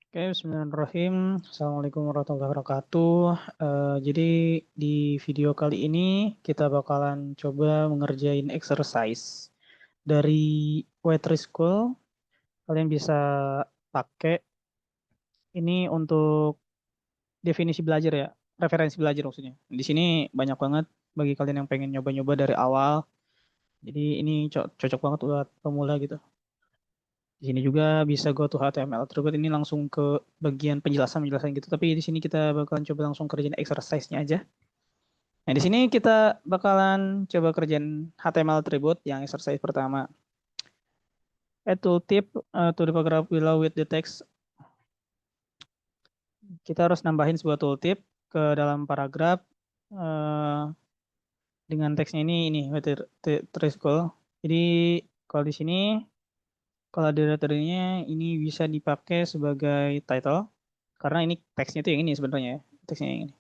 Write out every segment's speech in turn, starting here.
Oke, bismillahirrahmanirrahim. Assalamualaikum warahmatullahi wabarakatuh. Jadi di video kali ini kita bakalan coba mengerjain exercise dari Waitress School. Kalian bisa pakai ini untuk definisi belajar ya, referensi belajar maksudnya. Di sini banyak banget bagi kalian yang pengen nyoba-nyoba dari awal. Jadi ini cocok banget buat pemula gitu. Di sini juga bisa go to HTML attribute ini langsung ke bagian penjelasan-penjelasan gitu. Tapi di sini kita bakalan coba langsung kerjain exercise-nya aja. Nah, di sini kita bakalan coba kerjain HTML attribute yang exercise pertama. Add tooltip to the paragraph below with the text. Kita harus nambahin sebuah tooltip ke dalam paragraf uh, dengan teksnya ini Treschool. Jadi kalau di sini kalau directory-nya ini bisa dipakai sebagai title karena ini teksnya itu yang ini sebenarnya ya. Teksnya yang ini.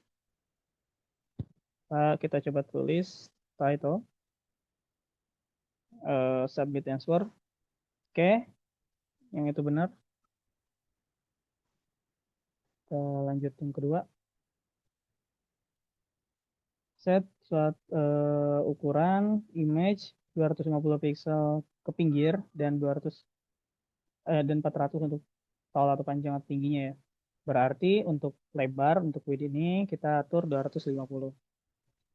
Kita coba tulis title, submit answer. Oke, yang itu benar. Kita lanjut yang kedua. Set ukuran image 250 pixel ke pinggir dan 400 untuk tall atau panjang atau tingginya ya. Berarti untuk lebar untuk width ini kita atur 250.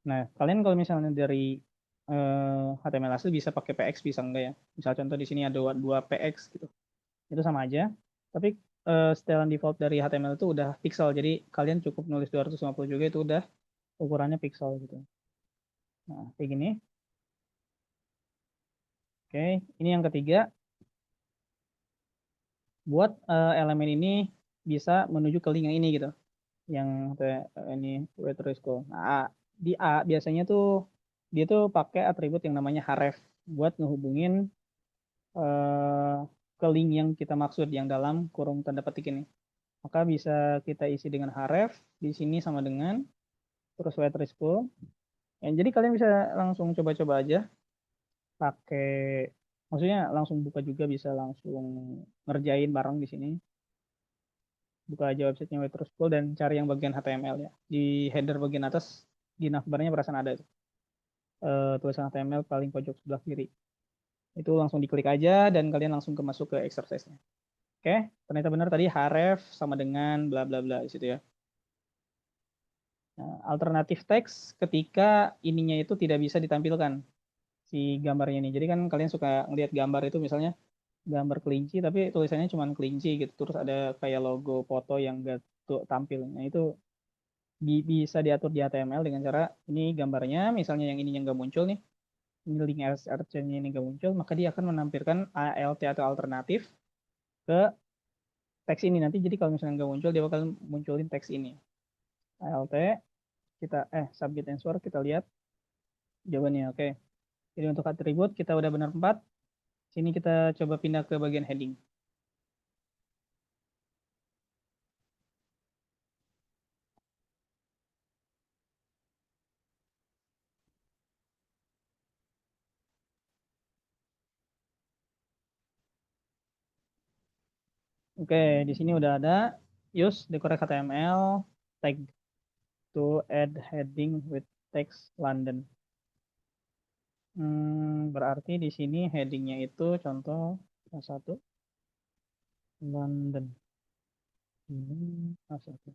Nah, kalian kalau misalnya dari HTML asli bisa pakai PX bisa enggak ya? Misal contoh di sini ada dua PX gitu. Itu sama aja. Tapi setelan default dari HTML itu udah pixel. Jadi kalian cukup nulis 250 juga itu udah ukurannya pixel gitu. Nah, kayak gini. Oke, ini yang ketiga. Buat elemen ini bisa menuju ke link yang ini gitu. Yang ini Waitress School. Nah, di A biasanya tuh dia tuh pakai atribut yang namanya href buat ngehubungin eh, ke link yang kita maksud yang dalam kurung tanda petik ini. Maka bisa kita isi dengan href di sini sama dengan terus Waitress School. Ya, jadi kalian bisa langsung coba-coba aja pakai maksudnya langsung buka juga bisa langsung ngerjain bareng di sini. Buka aja websitenya Waitress School dan cari yang bagian HTML ya. Di header bagian atas di navbarnya perasaan ada itu. Tulisan HTML paling pojok sebelah kiri. Itu langsung diklik aja dan kalian langsung masuk ke exercise-nya. Oke, ternyata benar tadi href sama dengan bla bla bla di situ ya. Nah, alternatif teks ketika ininya itu tidak bisa ditampilkan si gambarnya ini. Jadi kan kalian suka ngelihat gambar itu misalnya gambar kelinci tapi tulisannya cuma kelinci gitu. Terus ada kayak logo foto yang gak tampil. Nah, itu bisa diatur di HTML dengan cara ini gambarnya misalnya yang ininya nggak muncul nih. Ini link RC-nya ini nggak muncul, maka dia akan menampilkan ALT atau alternatif ke teks ini nanti. Jadi kalau misalnya nggak muncul, dia bakal munculin teks ini. ALT, kita submit answer, kita lihat jawabannya. Oke. Jadi untuk atribut kita udah benar 4. Sini kita coba pindah ke bagian heading. Oke, di sini udah ada use the correct HTML tag to add heading with text London. Berarti di sini headingnya itu contoh satu London. Ini satu.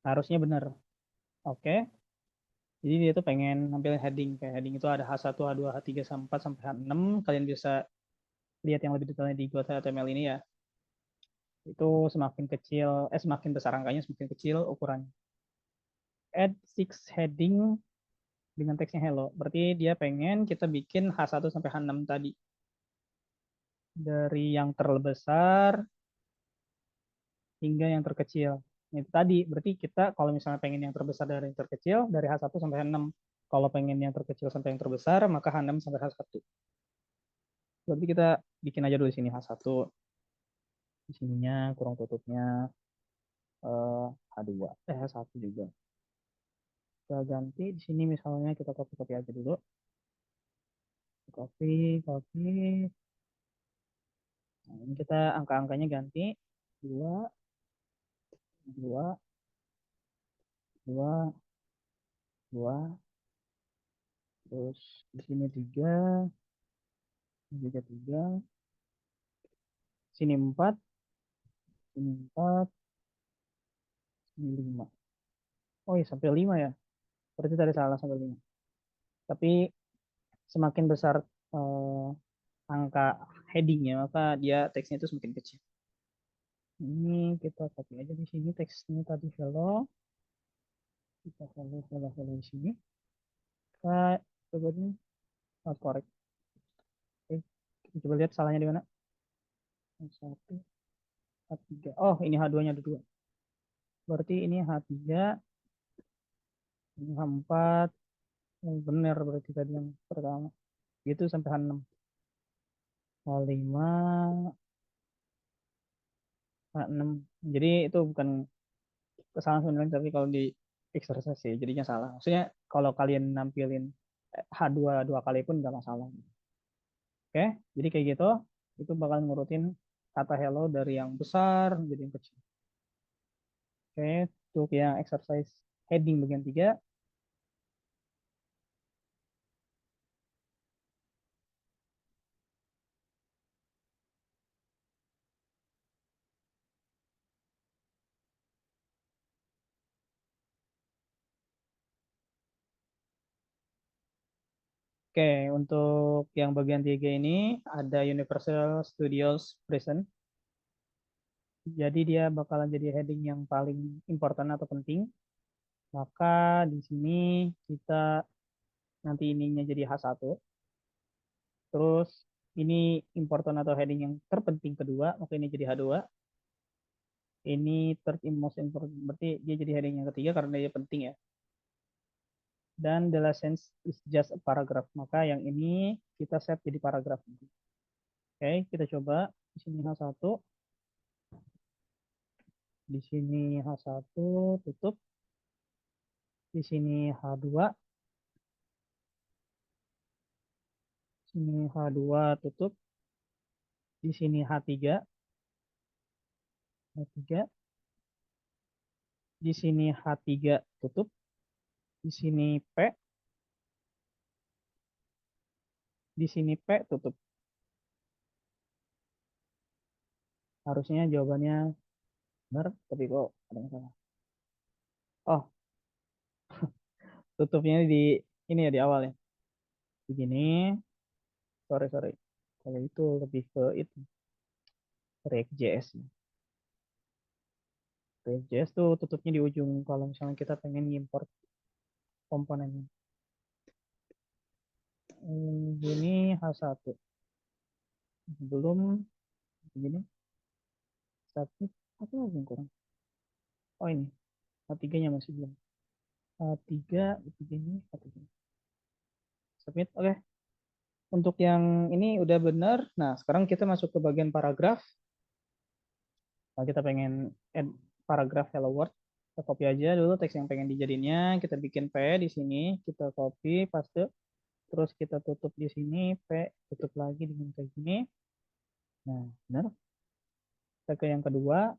Harusnya benar. Oke. Jadi dia tuh pengen nampilin heading. Kayak heading itu ada H1, H2, H3, H4, sampai H6. Kalian bisa lihat yang lebih detailnya di Gota HTML ini ya. Itu semakin kecil, semakin besar angkanya, semakin kecil ukurannya. Add six heading dengan teksnya hello. Berarti dia pengen kita bikin H1 sampai H6 tadi. Dari yang terbesar hingga yang terkecil. Nah, itu tadi, berarti kita kalau misalnya pengen yang terbesar dari yang terkecil, dari H1 sampai H6. Kalau pengen yang terkecil sampai yang terbesar, maka H6 sampai H1. Berarti kita bikin aja dulu di sini H1. Di sininya kurang tutupnya H2. H1 juga. Kita ganti di sini misalnya kita copy-copy aja dulu. Copy, copy. Nah, ini kita angka-angkanya ganti. dua, dua, dua, dua, terus di sini tiga, ini juga tiga, sini empat, sini empat, sini lima. Oh iya sampai lima ya. Berarti tadi salah sampai lima. Tapi semakin besar eh, angka headingnya, maka dia teksnya itu semakin kecil. Ini kita copy aja di sini teksnya tadi hello. Kita hello, hello, hello di sini. Kita coba ini korek. Oke, kita coba lihat salahnya di mana. Satu, H3. Oh, ini H2-nya ada dua. Berarti ini H3, ini H4. Oh, benar berarti tadi yang pertama. Itu sampai H6. H5, H6. Jadi itu bukan kesalahan sebenarnya, tapi kalau di exercise sih jadinya salah. Maksudnya kalau kalian nampilin H2 dua kali pun nggak masalah. Oke, jadi kayak gitu. Itu bakal ngurutin kata hello dari yang besar jadi yang kecil. Oke, untuk yang exercise heading bagian 3. Oke, untuk yang bagian 3 ini ada Universal Studios Present. Jadi dia bakalan jadi heading yang paling important atau penting. Maka di sini kita nanti ininya jadi H1. Terus ini important atau heading yang terpenting kedua, maka ini jadi H2. Ini third most important, berarti dia jadi heading yang ketiga karena dia penting ya. Dan the last sentence is just a paragraph, maka yang ini kita set jadi paragraf. Oke, kita coba di sini H1, di sini H1 tutup, di sini H2, sini H2 tutup, di sini H3, H3, di sini H3 tutup, di sini P, di sini P tutup. Harusnya jawabannya benar, tapi kok ada yang salah. Oh, tutupnya di ini ya di awal ya. Begini, sorry sorry. Kalau itu lebih ke itu React.js. React.js tuh tutupnya di ujung kalau misalnya kita pengen import komponennya. Ini H1. Belum begini. Submit. Apa lagi yang kurang? Oh ini. H3-nya masih belum. H3 begini. H3. Submit. Oke. Untuk yang ini udah benar. Nah, sekarang kita masuk ke bagian paragraf. Nah, kita pengen add paragraf hello world. Kita copy aja dulu teks yang pengen dijadinya. Kita bikin P di sini. Kita copy, paste. Terus kita tutup di sini. P, tutup lagi dengan kayak gini. Nah, benar. Kita ke yang kedua.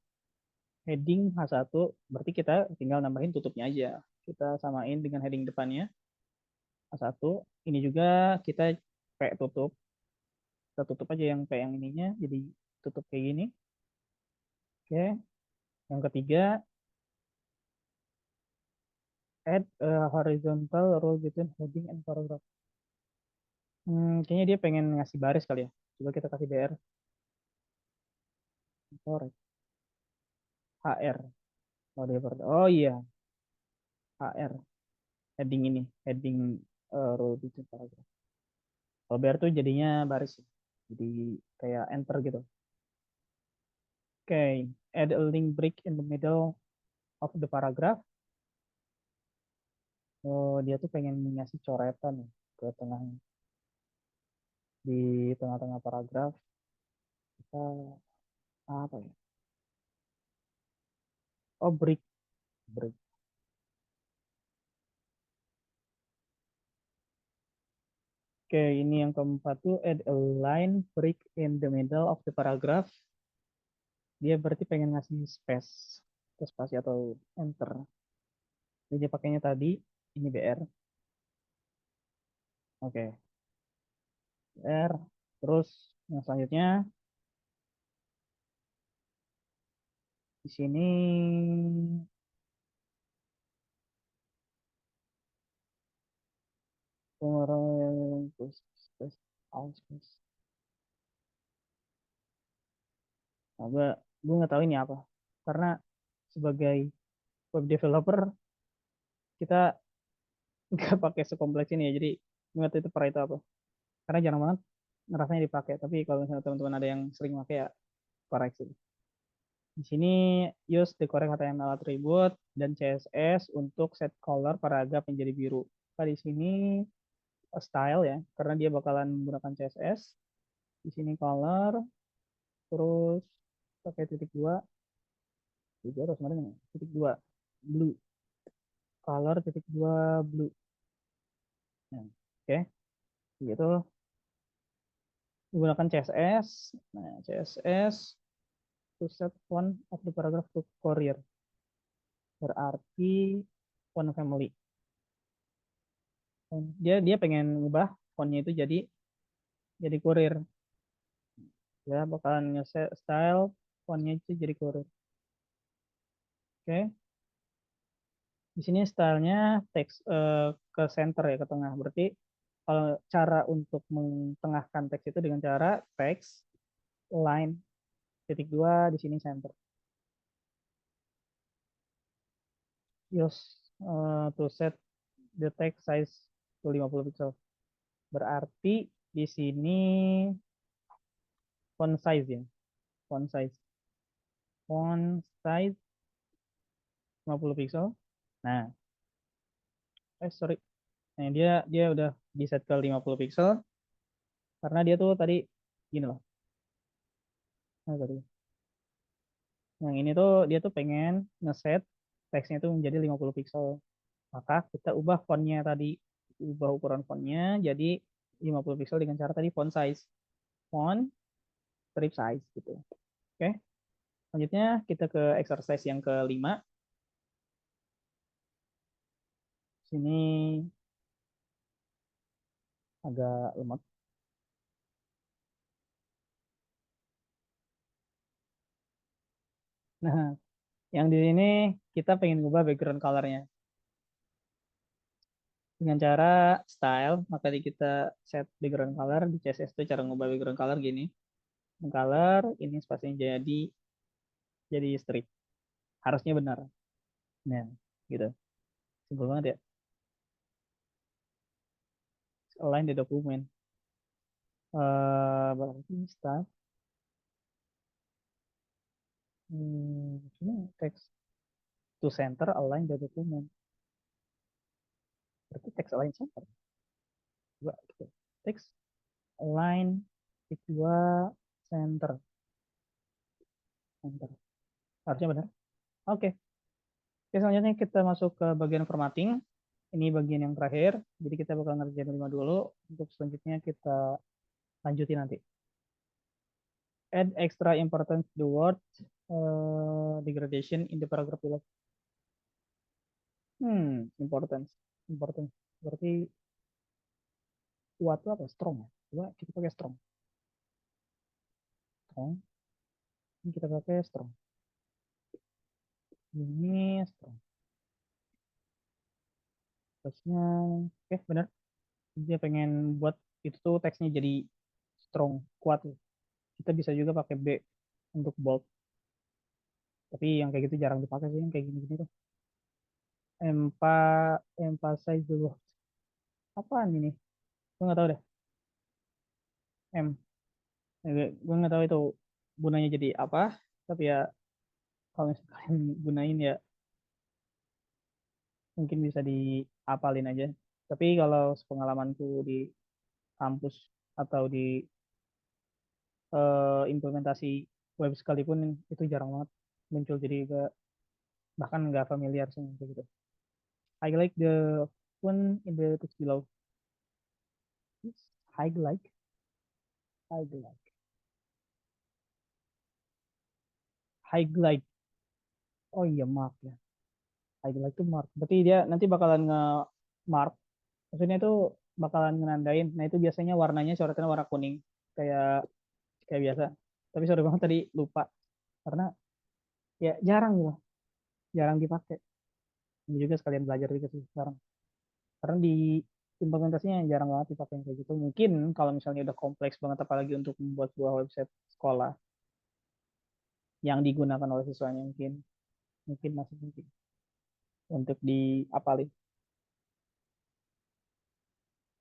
Heading H1. Berarti kita tinggal nambahin tutupnya aja. Kita samain dengan heading depannya. H1. Ini juga kita P tutup. Kita tutup aja yang P yang ininya. Jadi tutup kayak gini. Oke. Yang ketiga, add a horizontal row between heading and paragraph. Kayaknya dia pengen ngasih baris kali ya. Coba kita kasih BR. Correct. HR. Oh, dia oh iya, HR. Heading ini. Heading row between paragraph. Kalau BR tuh jadinya baris. Jadi kayak enter gitu. Oke. Add a link break in the middle of the paragraph. Oh, dia tuh pengen ngasih coretan ya, ke tengah di tengah-tengah paragraf. Kita apa ya? Oh, break. Break. Oke, ini yang keempat tuh add a line break in the middle of the paragraph. Dia berarti pengen ngasih space, atau spasi atau enter. Jadi dia pakainya tadi ini BR. Oke, BR. Terus yang selanjutnya di sini pengeluaran terus space, all space. Nah, gue nggak tahu ini apa. Karena sebagai web developer kita nggak pakai sekompleks ini ya. Jadi gue nggak tahu itu para itu apa. Karena jarang banget ngerasanya dipakai. Tapi kalau misalnya teman-teman ada yang sering pakai ya koreksi. Di sini use the correct HTML attribute dan CSS untuk set color paragraf menjadi biru. Nah, di sini style ya, karena dia bakalan menggunakan CSS. Di sini color, terus pakai titik dua, titik dua atau sebenarnya titik dua, blue, color titik dua blue. Nah, oke, gitu. Menggunakan CSS. Nah, CSS to set font of the paragraph to Courier. Berarti font family. Dia dia pengen ngubah fontnya itu jadi Courier. Ya, bakalan nge-set style fontnya itu jadi Courier. Oke. Di sini stylenya teks ke center ya, ke tengah. Berarti kalau cara untuk mentengahkan teks itu dengan cara teks line titik dua di sini center. Use to set the text size to 50 pixel. Berarti di sini font size ya, font size. Font size 50 pixel. Nah, sorry. Nah, dia udah di set ke 50 pixel karena dia tuh tadi gini loh. Nah, tadi. Yang ini tuh dia tuh pengen ngeset teksnya tuh menjadi 50 pixel. Maka kita ubah fontnya tadi, ubah ukuran fontnya jadi 50 pixel dengan cara tadi font size. Font strip size gitu. Oke. Selanjutnya kita ke exercise yang kelima. Sini agak lemot. Nah, yang di sini kita pengen ubah background colornya dengan cara style. Maka di kita set background color di CSS itu cara ngubah background color gini. Color ini spasinya jadi strip. Harusnya benar. Nah, gitu. Simpel banget ya. Align the document. Berarti style. Ini text to center align the document. Berarti text align center. Dua, gitu. Text align dua center. Center. Harusnya benar. Oke. Oke, selanjutnya kita masuk ke bagian formatting. Ini bagian yang terakhir. Jadi kita bakal ngerjain 5 dulu. Untuk selanjutnya kita lanjutin nanti. Add extra importance to the word degradation in the paragraph below. Importance. Importance. Berarti kuat itu apa? Strong ya? Coba kita pakai strong. Strong. Ini kita pakai strong. Ini strong. Terusnya, oke benar. Dia pengen buat itu tuh teksnya jadi strong, kuat. Kita bisa juga pakai B untuk bold. Tapi yang kayak gitu jarang dipakai sih, yang kayak gini-gini tuh. Emphasize dulu. Apaan ini? Gue nggak tahu deh. M. Gue nggak tahu itu gunanya jadi apa. Tapi ya kalau misalnya kalian gunain ya mungkin bisa diapalin aja. Tapi kalau pengalamanku di kampus atau di implementasi web sekalipun itu jarang banget muncul. Jadi bahkan nggak familiar sih kayak gitu. I like the one in the text below. I like, I like. highlight. Oh iya, mark ya. Highlight itu mark. Berarti dia nanti bakalan nge-mark. Maksudnya itu bakalan ngenandain. Nah itu biasanya warnanya coretannya warna kuning. Kayak kayak biasa. Tapi sorry banget tadi lupa. Karena ya jarang gitu. Jarang dipakai. Ini juga sekalian belajar juga sih sekarang. Karena di implementasinya jarang banget dipakai yang kayak gitu. Mungkin kalau misalnya udah kompleks banget apalagi untuk membuat sebuah website sekolah yang digunakan oleh siswanya mungkin mungkin masih mungkin untuk diapalin.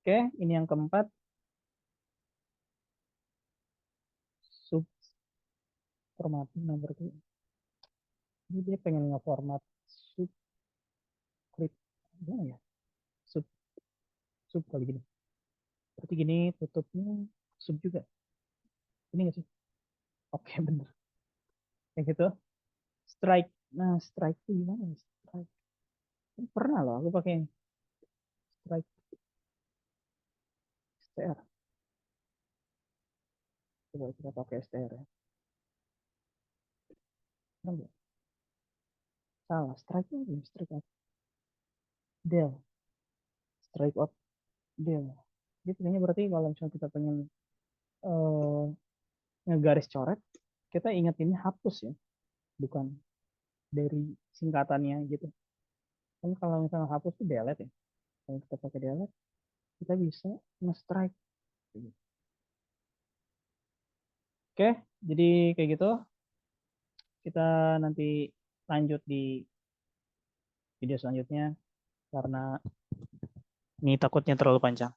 Oke, ini yang keempat, subformatting nomor itu. Ini dia pengen nge-format subscript gimana ya? Sub sub kali gini. Berarti gini tutupnya sub juga. Ini nggak sih? Oke, bener. Kayak gitu. Strike. Nah, strike itu gimana ya? Strike. Pernah loh aku pakai strike str. Coba kita pakai str ya. Pernah nggak? Salah. Strike itu strike out. Del. Strike out. Del. Jadi sebenarnya berarti kalau misalnya kita pengen eh, ngegaris coret, kita ingat ini hapus ya, bukan dari singkatannya gitu. Kan kalau misalnya hapus itu delete ya. Kalau kita pakai delete, kita bisa nge-strike. Oke, jadi kayak gitu. Kita nanti lanjut di video selanjutnya karena ini takutnya terlalu panjang.